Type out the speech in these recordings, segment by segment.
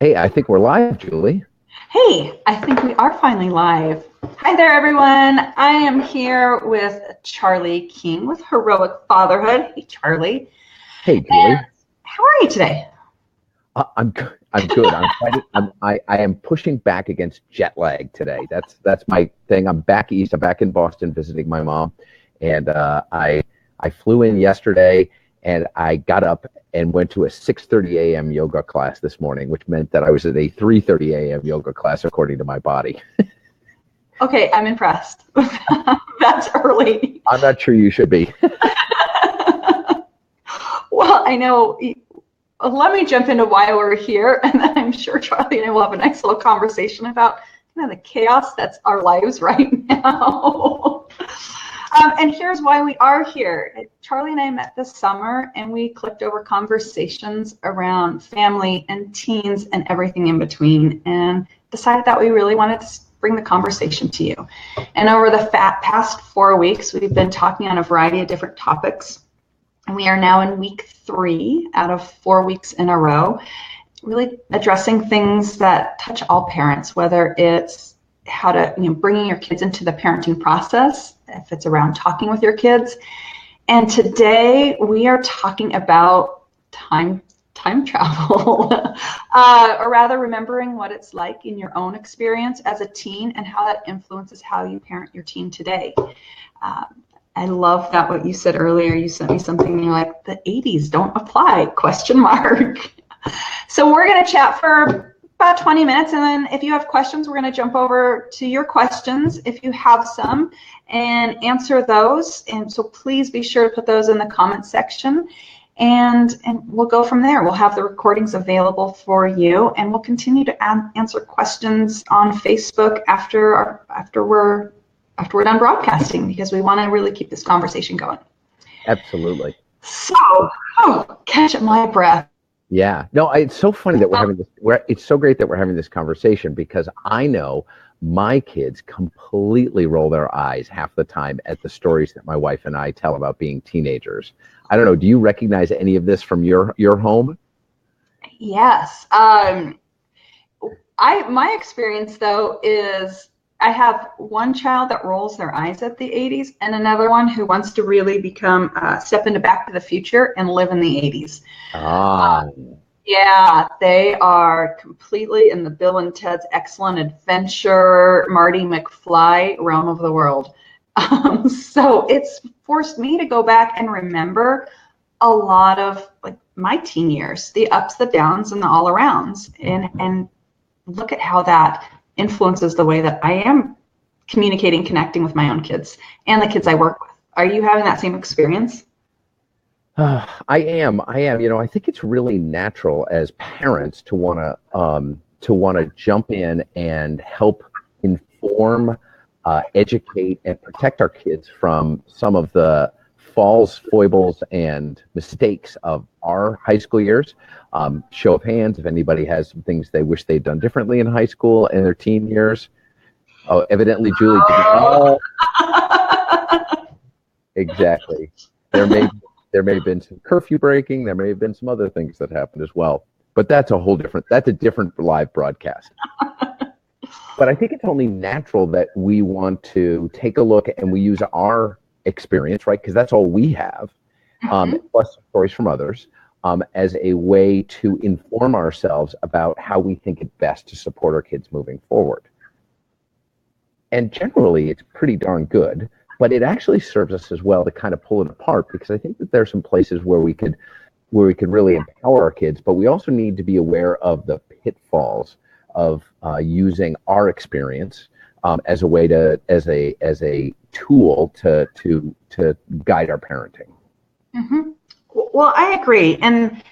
Hey, I think we're live, Julie. Hey, I think we are finally live. Hi there, everyone. I am here with Charlie King with Heroic Fatherhood. Hey, Charlie. Hey, And Julie. how are you today? I'm good. I'm good. I'm fighting. I am pushing back against jet lag today. That's my thing. I'm back east. I'm back in Boston visiting my mom, and I flew in yesterday, and I got up and went to a 6:30 a.m. yoga class this morning, which meant that I was at a 3:30 a.m. yoga class according to my body. Okay, I'm impressed. That's early. I'm not sure you should be. Well, I know. Let me jump into why we're here, and then I'm sure Charlie and I will have a nice little conversation about kind of the chaos that's our lives right now. And here's why we are here. Charlie and I met this summer, and we clicked over conversations around family and teens and everything in between, and decided that we really wanted to bring the conversation to you. And over the past 4 weeks, we've been talking on a variety of different topics. And we are now in week 3 out of 4 weeks in a row, really addressing things that touch all parents, whether it's how to, bringing your kids into the parenting process, if it's around talking with your kids. And today we are talking about time travel, or rather remembering what it's like in your own experience as a teen and how that influences how you parent your teen today. I love that what you said earlier. You sent me something and you're like, the 80s don't apply, question mark. So we're going to chat for about 20 minutes, and then if you have questions, we're going to jump over to your questions if you have some and answer those. And so please be sure to put those in the comment section, and we'll go from there. We'll have the recordings available for you, and we'll continue to answer questions on Facebook after we're done broadcasting, because we want to really keep this conversation going. Absolutely. So, catch my breath. Yeah. No, it's so funny that we're having this. It's so great that we're having this conversation, because I know my kids completely roll their eyes half the time at the stories that my wife and I tell about being teenagers. I don't know. Do you recognize any of this from your home? Yes. My experience though is I have one child that rolls their eyes at the 80s and another one who wants to really become step into Back to the Future and live in the 80s. Ah. Yeah, they are completely in the Bill and Ted's Excellent Adventure, Marty McFly realm of the world. So it's forced me to go back and remember a lot of like my teen years, the ups, the downs, and the all arounds, and look at how that influences the way that I am communicating, connecting with my own kids and the kids I work with. Are you having that same experience? I am. I think it's really natural as parents to want to jump in and help inform, educate, and protect our kids from some of the falls, foibles, and mistakes of our high school years. Show of hands if anybody has some things they wish they'd done differently in high school and their teen years. Oh, evidently, Julie didn't. Oh, exactly. There may have been some curfew breaking. There may have been some other things that happened as well. But that's a different live broadcast. But I think it's only natural that we want to take a look and we use our experience, right? Because that's all we have, plus stories from others, as a way to inform ourselves about how we think it best to support our kids moving forward. And generally, it's pretty darn good. But it actually serves us as well to kind of pull it apart, because I think that there's some places where we could really empower our kids, but we also need to be aware of the pitfalls of using our experience as a way as a tool to guide our parenting. Mm-hmm. Well, I agree, and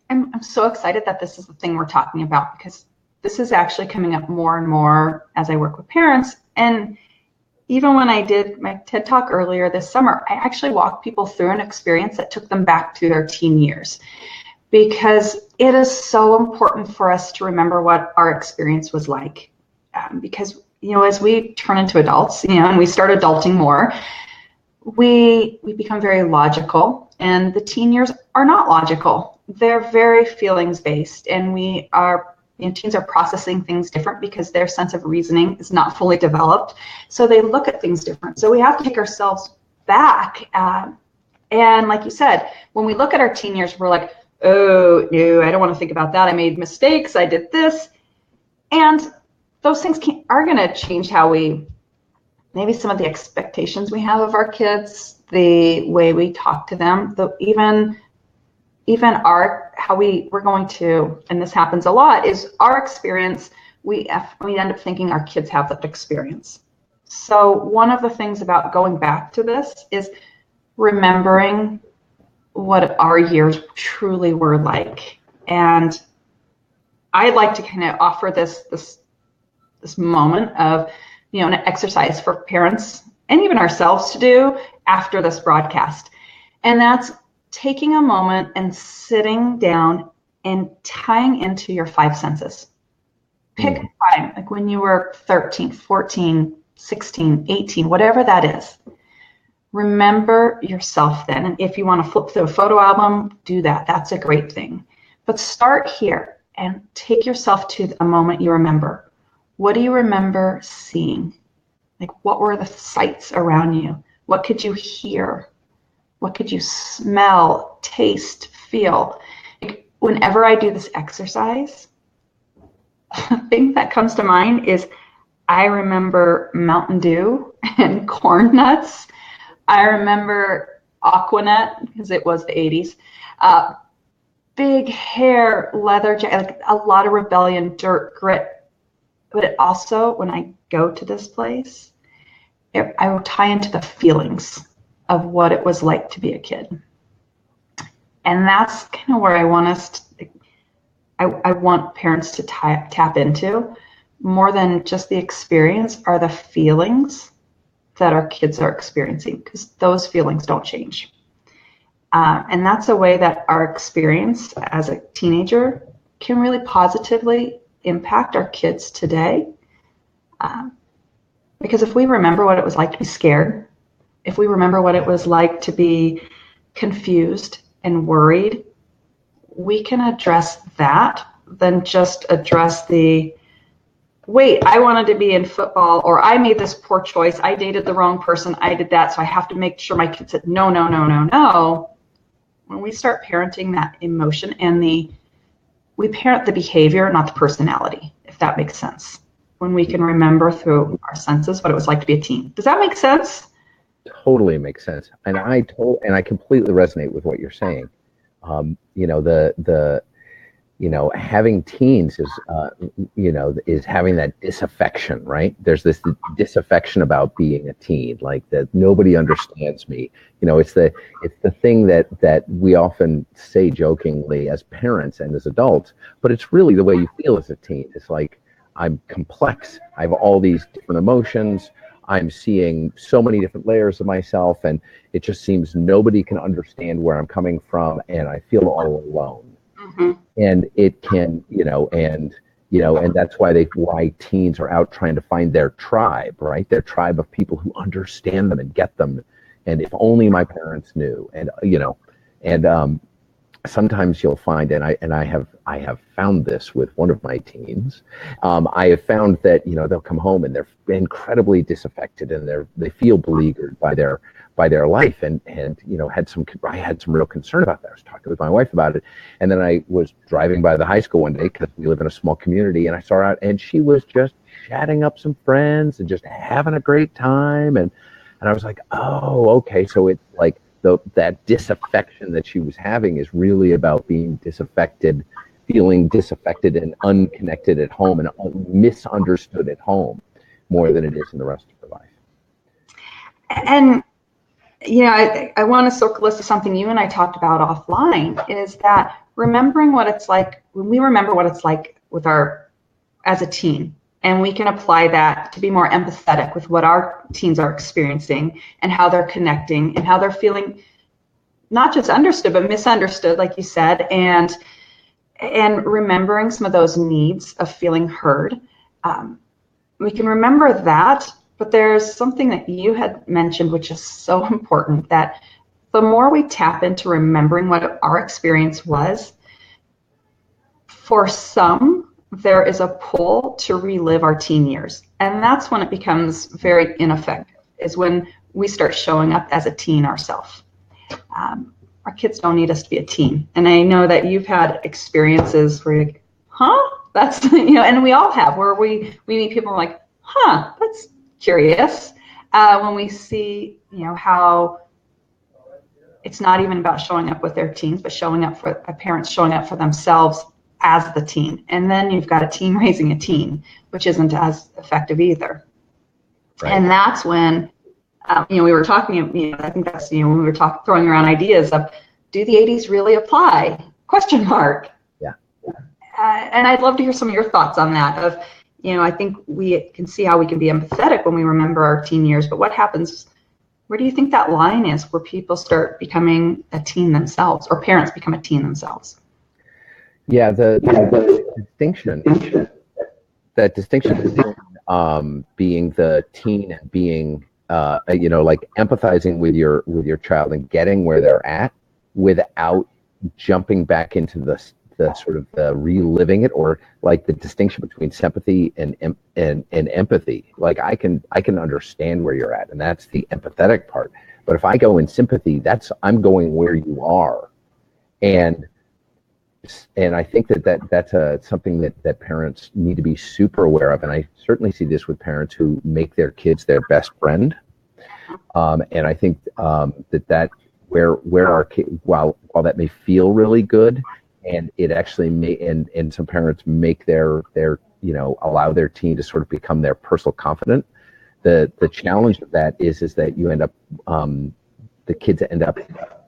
I'm so excited that this is the thing we're talking about, because this is actually coming up more and more as I work with parents. And even when I did my TED Talk earlier this summer, I actually walked people through an experience that took them back to their teen years, because it is so important for us to remember what our experience was like. Because, as we turn into adults, and we start adulting more, we become very logical, and the teen years are not logical. they're very feelings based, and teens are processing things different because their sense of reasoning is not fully developed. So they look at things different. So we have to take ourselves back. And like you said, when we look at our teen years, we're like, oh, no, I don't want to think about that. I made mistakes. I did this. And those things are going to change how maybe some of the expectations we have of our kids, the way we talk to them, even we're going to, and this happens a lot, is our experience, we end up thinking our kids have that experience. So one of the things about going back to this is remembering what our years truly were like. And I'd like to kind of offer this moment of, an exercise for parents and even ourselves to do after this broadcast. And that's taking a moment and sitting down and tying into your 5 senses. Pick a time, like when you were 13, 14, 16, 18, whatever that is. Remember yourself then. And if you want to flip through a photo album, do that. That's a great thing. But start here and take yourself to a moment you remember. What do you remember seeing? Like, what were the sights around you? What could you hear? What could you smell, taste, feel? Like, whenever I do this exercise, the thing that comes to mind is I remember Mountain Dew and corn nuts. I remember Aquanet, because it was the 80s. Big hair, leather jacket, like a lot of rebellion, dirt, grit. But it also, when I go to this place, I will tie into the feelings of what it was like to be a kid. And that's kind of where I want us to, I want parents to tap into, more than just the experience, are the feelings that our kids are experiencing, because those feelings don't change. And that's a way that our experience as a teenager can really positively impact our kids today. Because if we remember what it was like to be scared, if we remember what it was like to be confused and worried, we can address that than just address wait, I wanted to be in football, or I made this poor choice, I dated the wrong person, I did that, so I have to make sure my kid said no, no, no, no, no. When we start parenting that emotion, and we parent the behavior, not the personality, if that makes sense. When we can remember through our senses what it was like to be a teen. Does that make sense? Totally makes sense. And I completely resonate with what you're saying. Having teens is having that disaffection, right? There's this disaffection about being a teen, like that nobody understands me. It's the thing that we often say jokingly as parents and as adults, but it's really the way you feel as a teen. It's like, I'm complex. I have all these different emotions. I'm seeing so many different layers of myself, and it just seems nobody can understand where I'm coming from, and I feel all alone. Mm-hmm. And it can, and that's why teens are out trying to find their tribe, right? Their tribe of people who understand them and get them. And if only my parents knew, and sometimes you'll find, and I have found this with one of my teens. I have found that they'll come home and they're incredibly disaffected, and they feel beleaguered by their life, and I had some real concern about that. I was talking with my wife about it, and then I was driving by the high school one day, because we live in a small community, and I saw her out, and she was just chatting up some friends and just having a great time, and I was like, oh, okay, so it's like that disaffection that she was having is really about being disaffected, feeling disaffected and unconnected at home, and misunderstood at home, more than it is in the rest of her life. And I want to circle this to something you and I talked about offline, is that remembering what it's like, when we remember what it's like as a teen, and we can apply that to be more empathetic with what our teens are experiencing and how they're connecting and how they're feeling, not just understood, but misunderstood, like you said, and remembering some of those needs of feeling heard. We can remember that, but there's something that you had mentioned, which is so important, that the more we tap into remembering what our experience was, For some, there is a pull to relive our teen years. And that's when it becomes very ineffective, is when we start showing up as a teen ourselves. Our kids don't need us to be a teen. And I know that you've had experiences where you're like, huh? That's, and we all have, where we meet people like, huh, that's curious. When we see, how it's not even about showing up with their teens, but showing up for parents, showing up for themselves as the teen. And then you've got a teen raising a teen, which isn't as effective either. Right. And that's when, we were talking, I think that's, when we were throwing around ideas of, do the 80s really apply? Question mark. Yeah. And I'd love to hear some of your thoughts on that of, I think we can see how we can be empathetic when we remember our teen years, but what happens, where do you think that line is where people start becoming a teen themselves, or parents become a teen themselves? Yeah, the distinction between being the teen and being, like empathizing with your child and getting where they're at without jumping back into the sort of the reliving it, or like the distinction between sympathy and empathy. Like I can understand where you're at, and that's the empathetic part. But if I go in sympathy, I'm going where you are, and I think that's something that parents need to be super aware of. And I certainly see this with parents who make their kids their best friend. And I think that where our kids, while that may feel really good, and it actually may, and some parents make their allow their teen to sort of become their personal confidant. The challenge of that is that you end up, the kids end up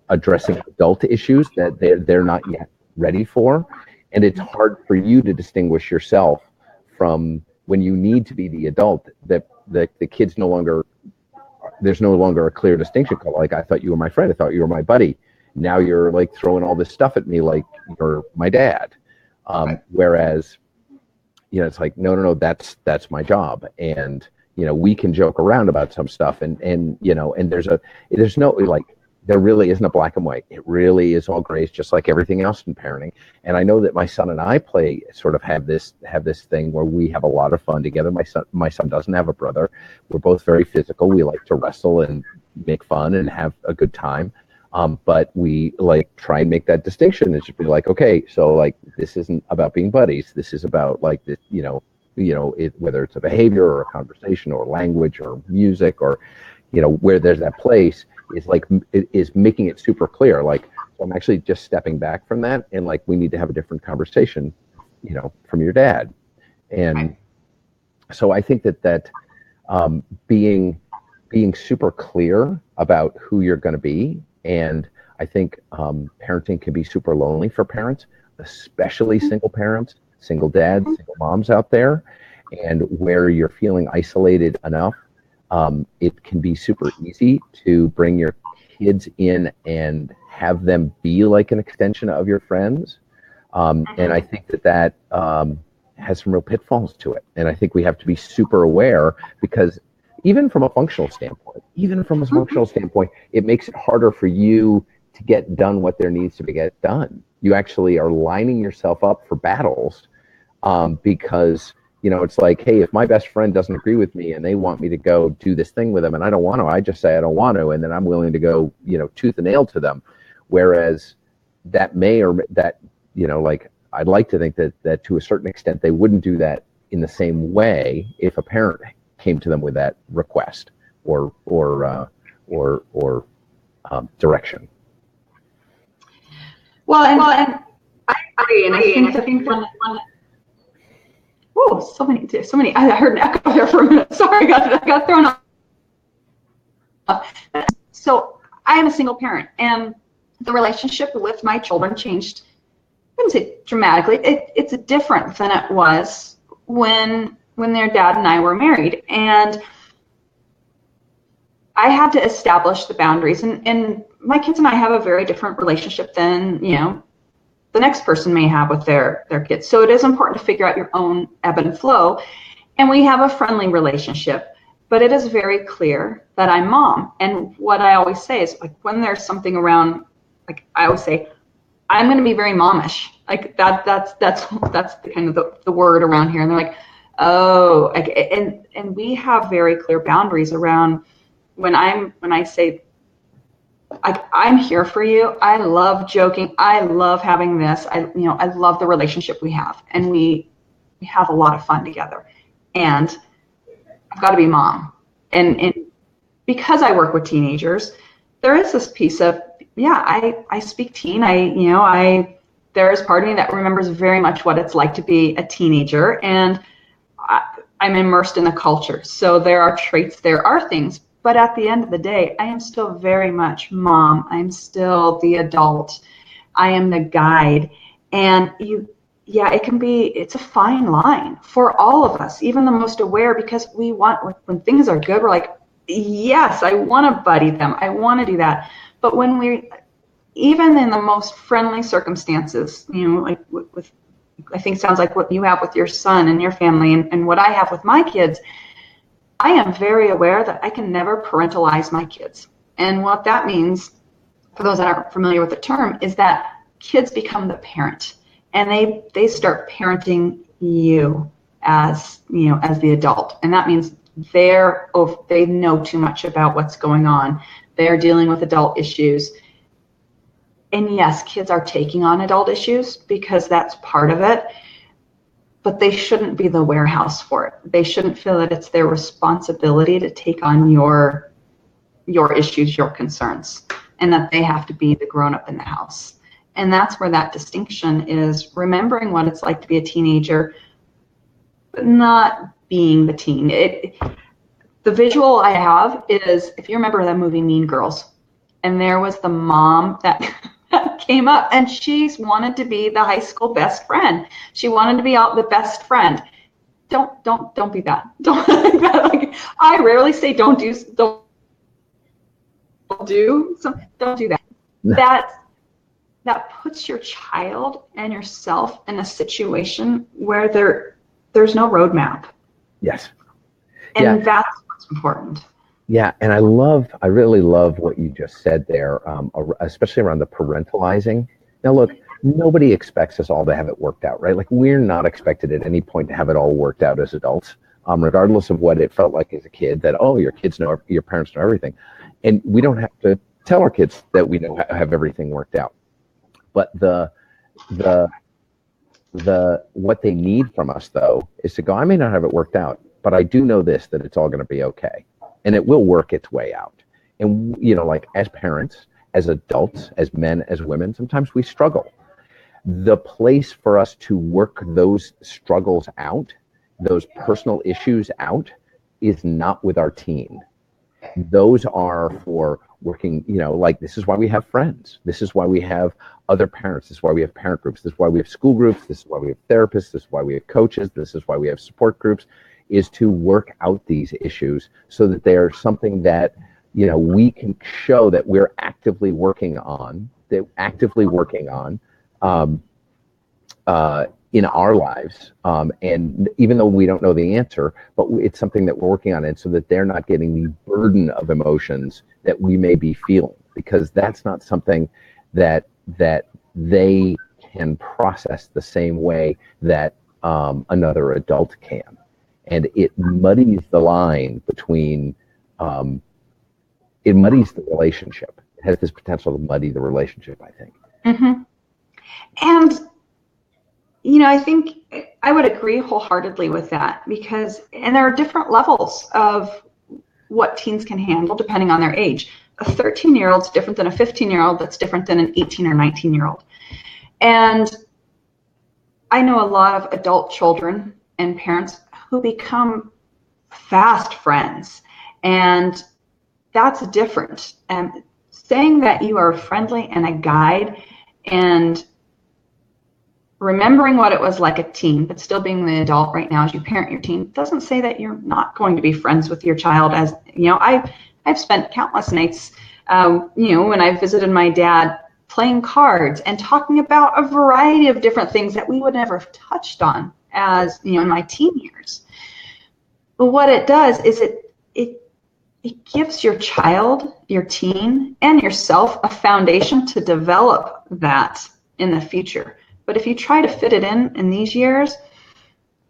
addressing adult issues that they're not yet ready for, and it's hard for you to distinguish yourself from when you need to be the adult. That the kids there's no longer a clear distinction called, like, I thought you were my friend, I thought you were my buddy. Now you're like throwing all this stuff at me like you're my dad. Whereas, it's like, no, that's my job. And, we can joke around about some stuff, and there's no, like, there really isn't a black and white. It really is all gray, just like everything else in parenting. And I know that my son and I have this thing where we have a lot of fun together. My son doesn't have a brother. We're both very physical. We like to wrestle and make fun and have a good time. But we like try and make that distinction. It should be like, okay, so like, this isn't about being buddies. This is about like this, whether it's a behavior or a conversation or language or music, or, where there's that place is making it super clear. Like, so I'm actually just stepping back from that, and like, we need to have a different conversation, from your dad. And so I think that being super clear about who you're going to be. And I think parenting can be super lonely for parents, especially single parents, single dads, single moms out there, and where you're feeling isolated enough. It can be super easy to bring your kids in and have them be like an extension of your friends. And I think that has some real pitfalls to it. And I think we have to be super aware, because even from a functional standpoint, it makes it harder for you to get done what there needs to be get done. You actually are lining yourself up for battles, because it's like, hey, if my best friend doesn't agree with me and they want me to go do this thing with them and I don't want to, I just say I don't want to, and then I'm willing to go, tooth and nail to them. Whereas that like, I'd like to think that to a certain extent they wouldn't do that in the same way if a parent came to them with that request or direction. Well, and I agree, and I think one. Whoa, so many. I heard an echo there for a minute. Sorry, I got thrown off. So I am a single parent, and the relationship with my children changed, I wouldn't say dramatically. It's different than it was when their dad and I were married. And I had to establish the boundaries. And my kids and I have a very different relationship than, the next person may have with their kids. So it is important to figure out your own ebb and flow. And we have a friendly relationship, but it is very clear that I'm mom. And what I always say is, like, when there's something around, like, I always say, I'm going to be very momish Like that's the kind of the word around here. And they're like, oh, and we have very clear boundaries around when I say, I'm here for you. I love joking. I love having this. I love the relationship we have, and we have a lot of fun together. And I've got to be mom. And because I work with teenagers, there is this piece of, I speak teen. There is part of me that remembers very much what it's like to be a teenager, and I'm immersed in the culture. So there are traits, there are things, but at the end of the day, I am still very much mom. I'm still the adult. I am the guide. And it's a fine line for all of us, even the most aware, because we want, when things are good, we're like, yes, I want to buddy them. I want to do that. But when even in the most friendly circumstances, like with I think sounds like what you have with your son and your family, and what I have with my kids, I am very aware that I can never parentalize my kids. And what that means, for those that aren't familiar with the term, is that kids become the parent, and they start parenting you as the adult. And that means they know too much about what's going on. They're dealing with adult issues. And yes, kids are taking on adult issues because that's part of it, but they shouldn't be the warehouse for it. They shouldn't feel that it's their responsibility to take on your issues, your concerns, and that they have to be the grown-up in the house. And that's where that distinction is, remembering what it's like to be a teenager, but not being the teen. The visual I have is, if you remember that movie Mean Girls, and there was the mom that came up, and she wanted to be the high school best friend. She wanted to be the best friend. Don't be that. Don't like, I rarely say don't do that. That puts your child and yourself in a situation where there's no roadmap. Yes. And that's what's important. Yeah, and I really love what you just said there, especially around the parentalizing. Now, look, nobody expects us all to have it worked out, right? Like, we're not expected at any point to have it all worked out as adults, regardless of what it felt like as a kid, that, oh, your parents know everything. And we don't have to tell our kids that we know have everything worked out. But what they need from us, though, is to go, I may not have it worked out, but I do know this, that it's all going to be okay. And it will work its way out. And, like, as parents, as adults, as men, as women, sometimes we struggle. The place for us to work those struggles out, those personal issues out, is not with our teen. Those are for working, like, this is why we have friends. This is why we have other parents. This is why we have parent groups. This is why we have school groups. This is why we have therapists. This is why we have coaches. This is why we have support groups, is to work out these issues so that they're something that, we can show that we're actively working on, in our lives. And even though we don't know the answer, but it's something that we're working on, and so that they're not getting the burden of emotions that we may be feeling, because that's not something that they can process the same way that another adult can. And it muddies the line between, it muddies the relationship. It has this potential to muddy the relationship, I think. Mm-hmm. And, I think I would agree wholeheartedly with that, and there are different levels of what teens can handle depending on their age. A 13-year-old is different than a 15-year-old, that's different than an 18 or 19-year-old. And I know a lot of adult children and parents who become fast friends, and that's different. And saying that you are friendly and a guide and remembering what it was like a teen, but still being the adult right now as you parent your teen, doesn't say that you're not going to be friends with your child. As I've spent countless nights, when I visited my dad, playing cards and talking about a variety of different things that we would never have touched on as, in my teen years. But what it does is it gives your child, your teen, and yourself a foundation to develop that in the future. But if you try to fit it in these years,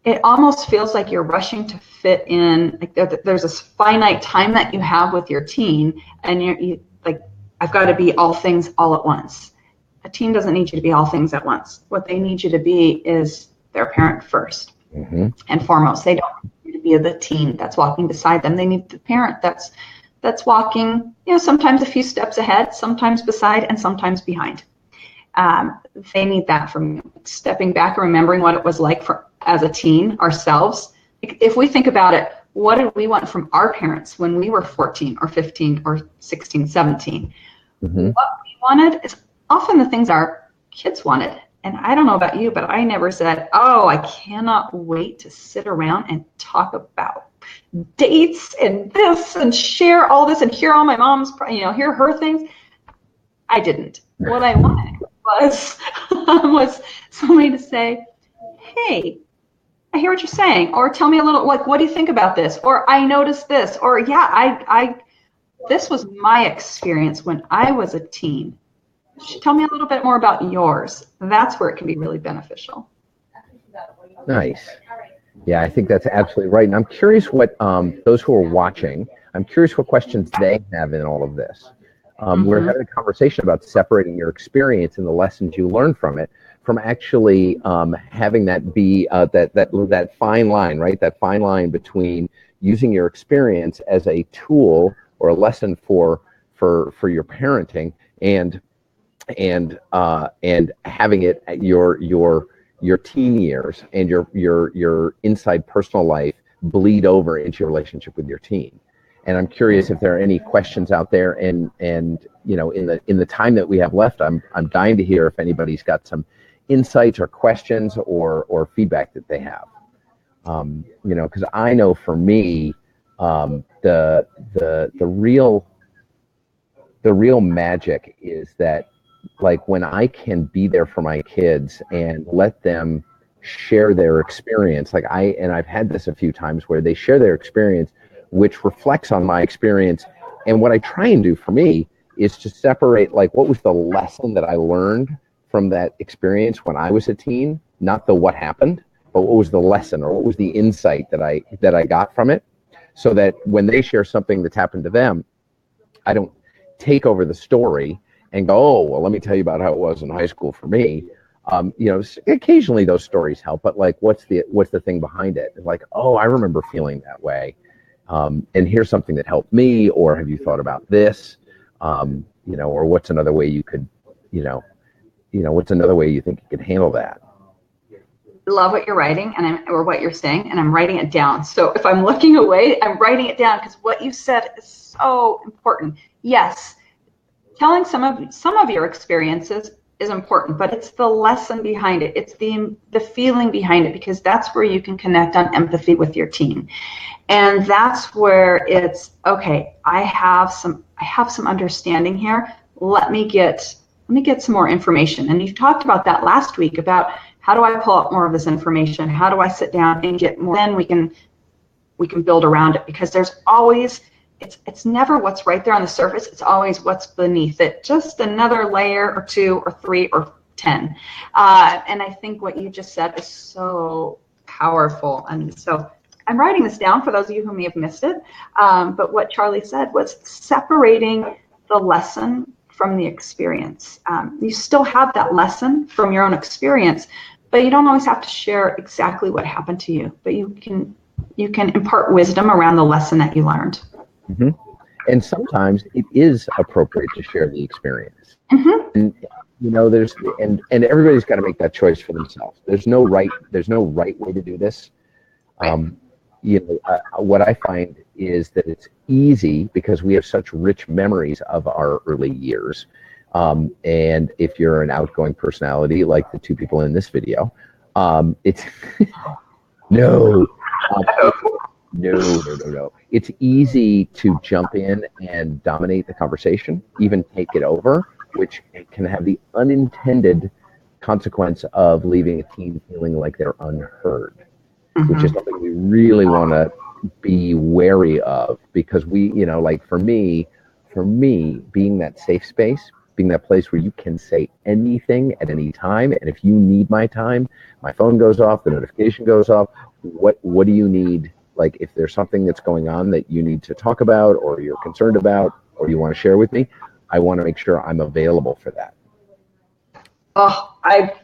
it almost feels like you're rushing to fit in. Like there's this finite time that you have with your teen, and you like, I've got to be all things all at once. A teen doesn't need you to be all things at once. What they need you to be is their parent first and foremost. They don't need you to be the teen that's walking beside them. They need the parent that's walking, sometimes a few steps ahead, sometimes beside, and sometimes behind. They need that from you. Stepping back and remembering what it was like as a teen ourselves. If we think about it, what did we want from our parents when we were 14 or 15 or 16, 17? What we wanted is often the things our kids wanted. And I don't know about you, but I never said, oh, I cannot wait to sit around and talk about dates and this and share all this and hear all my mom's, hear her things. I didn't. What I wanted was somebody to say, hey, I hear what you're saying, or tell me a little, like, what do you think about this? Or I noticed this, or yeah, this was my experience when I was a teen. Tell me a little bit more about yours. That's where it can be really beneficial. Nice. Yeah, I think that's absolutely right. And I'm curious what those who are watching, I'm curious what questions they have in all of this. We're having a conversation about separating your experience and the lessons you learn from it, from actually having that be that fine line, right? That fine line between using your experience as a tool or a lesson for your parenting and having it at your teen years and your inside personal life bleed over into your relationship with your teen. And I'm curious if there are any questions out there, and in the time that we have left, I'm dying to hear if anybody's got some insights or questions or feedback that they have. Because I know for me, the real magic is that, like, when I can be there for my kids and let them share their experience, I've had this a few times where they share their experience, which reflects on my experience. And what I try and do for me is to separate, like, what was the lesson that I learned from that experience when I was a teen, not the what happened, but what was the lesson or what was the insight that I got from it, so that when they share something that's happened to them, I don't take over the story and go, oh, well, let me tell you about how it was in high school for me. Occasionally those stories help, but like, what's the thing behind it? Like, oh, I remember feeling that way. And here's something that helped me, or have you thought about this? Or what's another way you could, what's another way you think you could handle that? Love what you're writing or what you're saying, and I'm writing it down. So if I'm looking away, I'm writing it down because what you said is so important. Yes, telling some of your experiences is important, but it's the lesson behind it. It's the feeling behind it, because that's where you can connect on empathy with your teen. And that's where it's, okay, I have some understanding here. Let me get some more information. And you talked about that last week, about how do I pull out more of this information? How do I sit down and get more? Then we can build around it, because there's always, it's never what's right there on the surface. It's always what's beneath it. Just another layer or two or three or 10. And I think what you just said is so powerful. And so I'm writing this down for those of you who may have missed it. But what Charlie said was separating the lesson from the experience. You still have that lesson from your own experience, but you don't always have to share exactly what happened to you. But you can impart wisdom around the lesson that you learned. Mm-hmm. And sometimes it is appropriate to share the experience. And there's and everybody's got to make that choice for themselves. There's no right way to do this. What I find is that it's easy because we have such rich memories of our early years. And if you're an outgoing personality like the two people in this video, it's no. No. It's easy to jump in and dominate the conversation, even take it over, which can have the unintended consequence of leaving a teen feeling like they're unheard, which is something we really want to be wary of, because we, like for me, being that safe space being that place where you can say anything at any time. And if you need my time, my phone goes off, the notification goes off. What do you need? Like, if there's something that's going on that you need to talk about, or you're concerned about, or you want to share with me, I want to make sure I'm available for that. I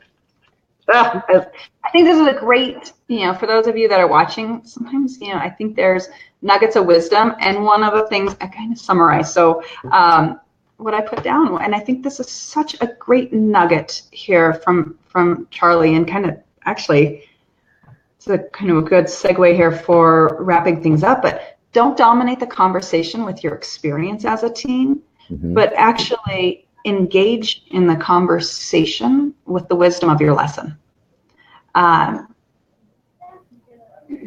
think this is a great, for those of you that are watching, sometimes, I think there's nuggets of wisdom. And one of the things I kind of summarize. So what I put down, and I think this is such a great nugget here from Charlie, and kind of actually it's a kind of a good segue here for wrapping things up, but don't dominate the conversation with your experience as a teen, but actually engage in the conversation with the wisdom of your lesson.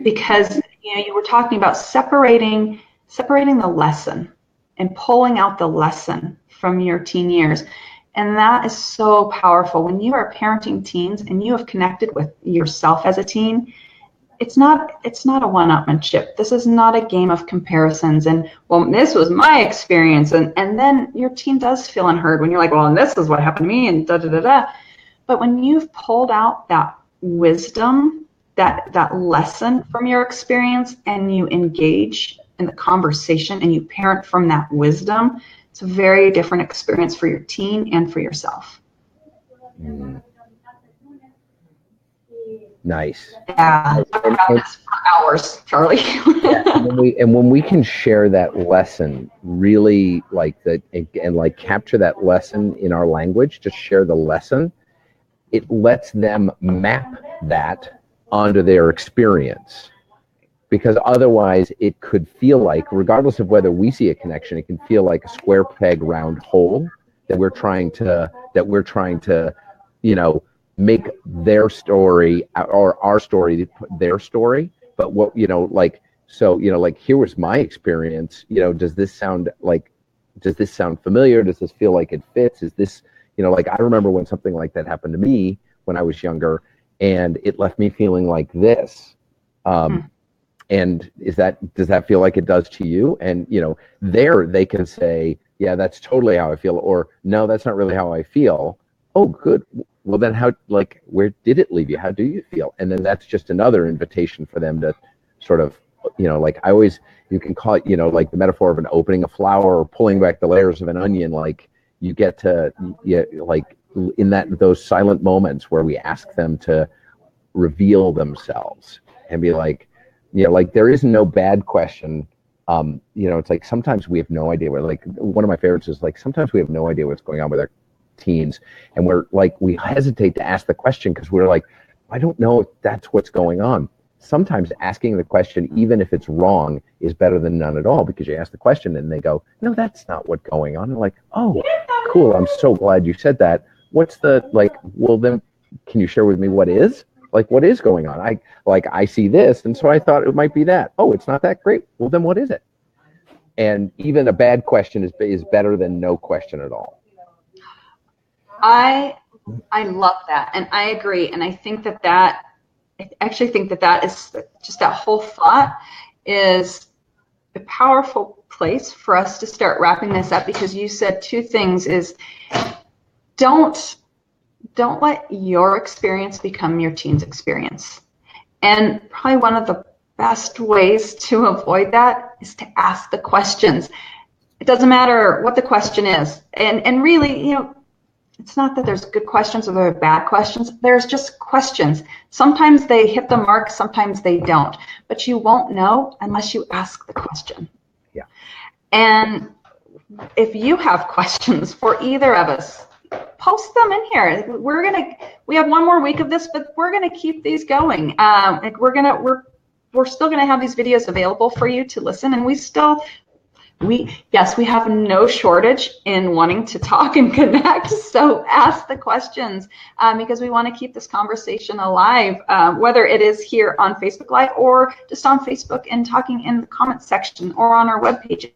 Because you were talking about separating the lesson and pulling out the lesson from your teen years. And that is so powerful. When you are parenting teens and you have connected with yourself as a teen, it's not a one-upmanship. This is not a game of comparisons and, well, this was my experience. And then your teen does feel unheard when you're like, well, and this is what happened to me and da-da-da-da. But when you've pulled out that wisdom, that lesson from your experience, and you engage in the conversation and you parent from that wisdom, it's a very different experience for your teen and for yourself. Nice. Yeah, I've talked about this for hours, Charlie. and when we can share that lesson, really like that, and like capture that lesson in our language, just share the lesson, it lets them map that onto their experience. Because otherwise it could feel like, regardless of whether we see a connection, it can feel like a square peg round hole that we're trying to make their story or our story their story. But what, here was my experience, does this sound familiar? Does this feel like it fits? Is this, I remember when something like that happened to me when I was younger, and it left me feeling like this. And does that feel like it does to you? And, there they can say, yeah, that's totally how I feel. Or no, that's not really how I feel. Oh, good. Well, then where did it leave you? How do you feel? And then that's just another invitation for them to sort of, you can call it, like the metaphor of an opening a flower or pulling back the layers of an onion. Like you get to, in those silent moments where we ask them to reveal themselves and be like, there is no bad question. It's like sometimes we have no idea one of my favorites is like, sometimes we have no idea what's going on with our teens. And we hesitate to ask the question because we're like, I don't know if that's what's going on. Sometimes asking the question, even if it's wrong, is better than none at all, because you ask the question and they go, no, that's not what's going on. And like, oh, cool. I'm so glad you said that. What's well, then can you share with me what is? Like, what is going on? I see this, and so I thought it might be that. Oh, it's not that great. Well, then what is it? And even a bad question is better than no question at all. I love that, and I agree. And I think I actually think that is just, that whole thought is a powerful place for us to start wrapping this up, because you said two things: is don't let your experience become your teen's experience. And probably one of the best ways to avoid that is to ask the questions. It doesn't matter what the question is. And really, it's not that there's good questions or there are bad questions. There's just questions. Sometimes they hit the mark, sometimes they don't. But you won't know unless you ask the question. Yeah. And if you have questions for either of us, post them in here. We have one more week of this, but we're gonna keep these going. We're still gonna have these videos available for you to listen, and we have no shortage in wanting to talk and connect. So ask the questions, because we want to keep this conversation alive, whether it is here on Facebook Live or just on Facebook and talking in the comments section or on our webpage.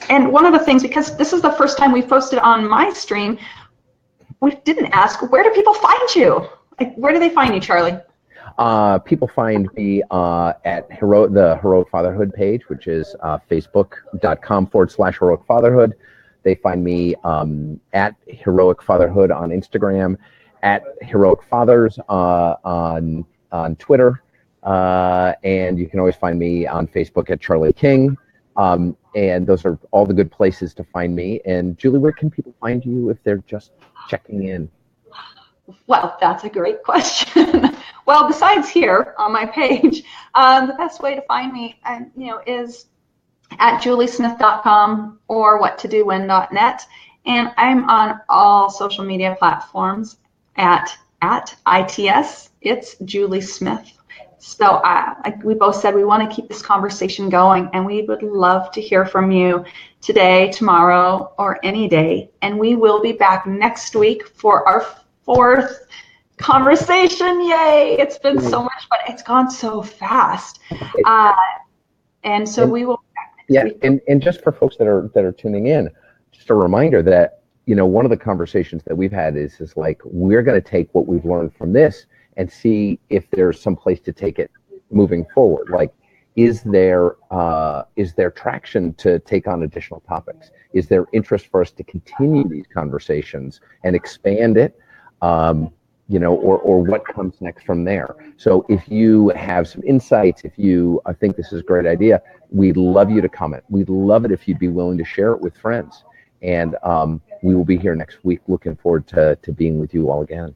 And one of the things, because this is the first time we've posted on my stream, we didn't ask, where do people find you? Like, where do they find you, Charlie? People find me at the Heroic Fatherhood page, which is facebook.com/Heroic Fatherhood. They find me at Heroic Fatherhood on Instagram, at Heroic Fathers on Twitter, and you can always find me on Facebook at Charlie King. And those are all the good places to find me. And Julie, where can people find you if they're just checking in? Well, that's a great question. Well, besides here on my page, the best way to find me, is at juliesmith.com or whattodowhen.net. And I'm on all social media platforms at ITS. It's Julie Smith. So we both said we want to keep this conversation going, and we would love to hear from you today, tomorrow, or any day. And we will be back next week for our 4th conversation. Yay! It's been so much fun. It's gone so fast. And so we will be back next week. And just for folks that are tuning in, just a reminder that, one of the conversations that we've had is like, we're going to take what we've learned from this and see if there's some place to take it moving forward. Like, is there traction to take on additional topics? Is there interest for us to continue these conversations and expand it? Or what comes next from there? So if you have some insights, if you think this is a great idea, we'd love you to comment. We'd love it if you'd be willing to share it with friends. And we will be here next week. Looking forward to being with you all again.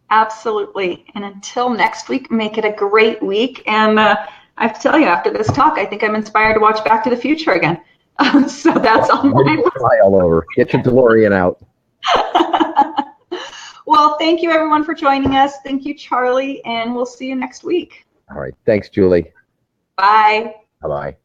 Absolutely. And until next week, make it a great week. And I have to tell you, after this talk, I think I'm inspired to watch Back to the Future again. So that's on my list. Fly all over. Get your DeLorean out. Well, thank you, everyone, for joining us. Thank you, Charlie, and we'll see you next week. All right. Thanks, Julie. Bye. Bye-bye.